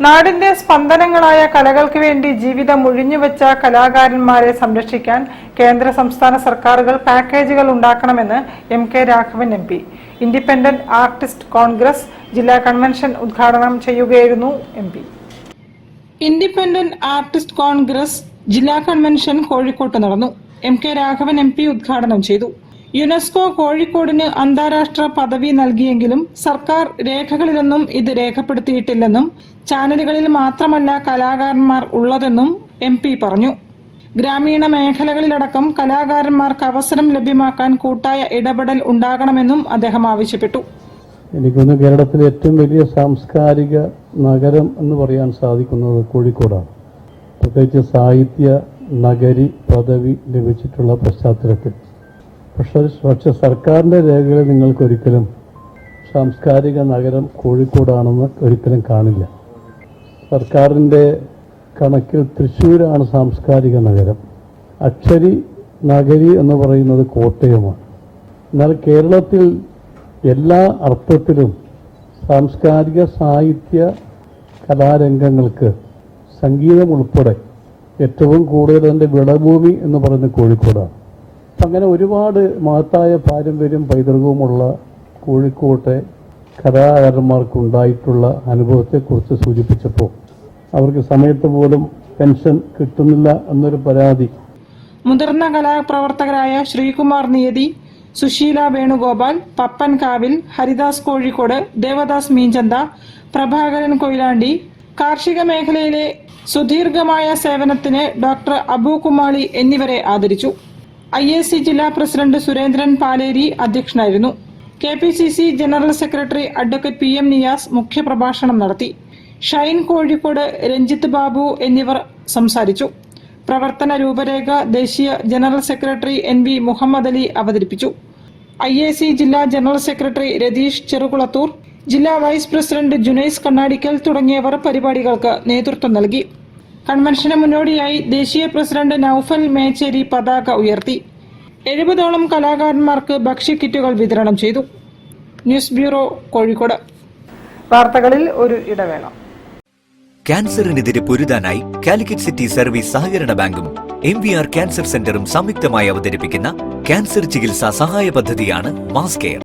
നാടിന്റെ സ്പന്ദനങ്ങളായ കലകൾക്ക് വേണ്ടി ജീവിതം ഒഴിഞ്ഞുവെച്ച കലാകാരന്മാരെ സംരക്ഷിക്കാൻ കേന്ദ്ര സംസ്ഥാന സർക്കാരുകൾ പാക്കേജുകൾ ഉണ്ടാക്കണമെന്ന് MK. Raghavan MP. Independent artist Congress ജില്ലാ കൺവെൻഷൻ ഉദ്ഘാടനം ചെയ്യുകയായിരുന്നു എം.പി. ഇൻഡിപെൻഡന്റ് ആർട്ടിസ്റ്റ് കോൺഗ്രസ് ജില്ലാ കൺവെൻഷൻ കോഴിക്കോട്ട് നടന്നു. എം.കെ. രാഘവൻ എം.പി. ഉദ്ഘാടനം ചെയ്തു. യുനെസ്കോ കോഴിക്കോടിന് അന്താരാഷ്ട്ര പദവി നൽകിയെങ്കിലും സർക്കാർ രേഖകളിലൊന്നും ഇത് രേഖപ്പെടുത്തിയിട്ടില്ലെന്നും ചാനലുകളിൽ മാത്രമല്ല കലാകാരന്മാർ ഉള്ളതെന്നും എം.പി. പറഞ്ഞു. ഗ്രാമീണ മേഖലകളിലടക്കം കലാകാരന്മാർക്ക് അവസരം ലഭ്യമാക്കാൻ കൂട്ടായ ഇടപെടൽ ഉണ്ടാകണമെന്നും അദ്ദേഹം ആവശ്യപ്പെട്ടു. എനിക്കൊന്ന് കേരളത്തിലെ ഏറ്റവും വലിയ സാംസ്കാരിക നഗരം എന്ന് പറയാൻ സാധിക്കുന്നത് കോഴിക്കോടാണ്. പ്രത്യേകിച്ച് സാഹിത്യ നഗരി പദവി ലഭിച്ചിട്ടുള്ള പശ്ചാത്തലത്തിൽ. പക്ഷെ സർക്കാരിന്റെ രേഖകളിൽ നിങ്ങൾക്കൊരിക്കലും സാംസ്കാരിക നഗരം കോഴിക്കോടാണെന്ന് ഒരിക്കലും കാണില്ല. സർക്കാരിന്റെ കണക്കിൽ തൃശ്ശൂരാണ് സാംസ്കാരിക നഗരം. അക്ഷരി നഗരി എന്ന് പറയുന്നത് കോട്ടയമാണ്. എന്നാൽ കേരളത്തിൽ എല്ലാ അർത്ഥത്തിലും സാംസ്കാരിക സാഹിത്യ കലാരംഗങ്ങൾക്ക് സംഗീതം ഉൾപ്പെടെ ഏറ്റവും കൂടുതൽ അതിൻ്റെ വിളഭൂമി എന്ന് പറയുന്നത് കോഴിക്കോടാണ്. അങ്ങനെ ഒരുപാട് മഹത്തായ പാരമ്പര്യം പൈതൃകവുമുള്ള കോഴിക്കോട്ടെ കലാകാരന്മാർക്കുണ്ടായിട്ടുള്ള അനുഭവത്തെക്കുറിച്ച് സൂചിപ്പിച്ചപ്പോൾ അവർക്ക് സമയത്ത് പോലും പെൻഷൻ കിട്ടുന്നില്ല എന്നൊരു പരാതി. മുതിർന്ന കലാപ്രവർത്തകരായ ശ്രീകുമാർ നിയതി, സുശീല വേണുഗോപാൽ, പപ്പൻ കാവിൽ, ഹരിദാസ് കോഴിക്കോട്, ദേവദാസ് മീഞ്ചന്ത, പ്രഭാകരൻ കൊയിലാണ്ടി, കാർഷിക മേഖലയിലെ സുദീർഘമായ സേവനത്തിന് ഡോക്ടർ അബു കുമാളി എന്നിവരെ ആദരിച്ചു. IAC ജില്ലാ പ്രസിഡന്റ് സുരേന്ദ്രൻ പാലേരി അധ്യക്ഷനായിരുന്നു. KPCC general secretary advocate PM Niyas മുഖ്യപ്രഭാഷണം നടത്തി. ഷൈൻ കോഴിക്കോട്, രഞ്ജിത്ത് ബാബു എന്നിവർ സംസാരിച്ചു. പ്രവർത്തന രൂപരേഖ ദേശീയ general secretary NV Muhammad Ali അവതരിപ്പിച്ചു. IAC ജില്ലാ ജനറൽ സെക്രട്ടറി രതീഷ് ചെറുകുളത്തൂർ, ജില്ലാ വൈസ് പ്രസിഡന്റ് ജുനൈസ് കണ്ണാടിക്കൽ തുടങ്ങിയവർ പരിപാടികൾക്ക് നേതൃത്വം നൽകി. കൺവെൻഷന് മുന്നോടിയായി ദേശീയ പ്രസിഡന്റ് നൌഫൽ മേച്ചേരി പതാക ഉയർത്തി. 70ഓളം കലാകാരന്മാർക്ക് ഭക്ഷ്യക്കിറ്റുകൾ വിതരണം ചെയ്തു. News bureau, Kozhikode. വാർത്തകളിൽ ഒരു ഇടവേള. ക്യാൻസറിനെതിരെ പൊരുതാനായി കാലിക്കറ്റ് സിറ്റി സർവീസ് സഹകരണ ബാങ്കും MVR ക്യാൻസർ സെന്ററും സംയുക്തമായി അവതരിപ്പിക്കുന്ന ക്യാൻസർ ചികിത്സാ സഹായ പദ്ധതിയാണ് മാസ് കെയർ.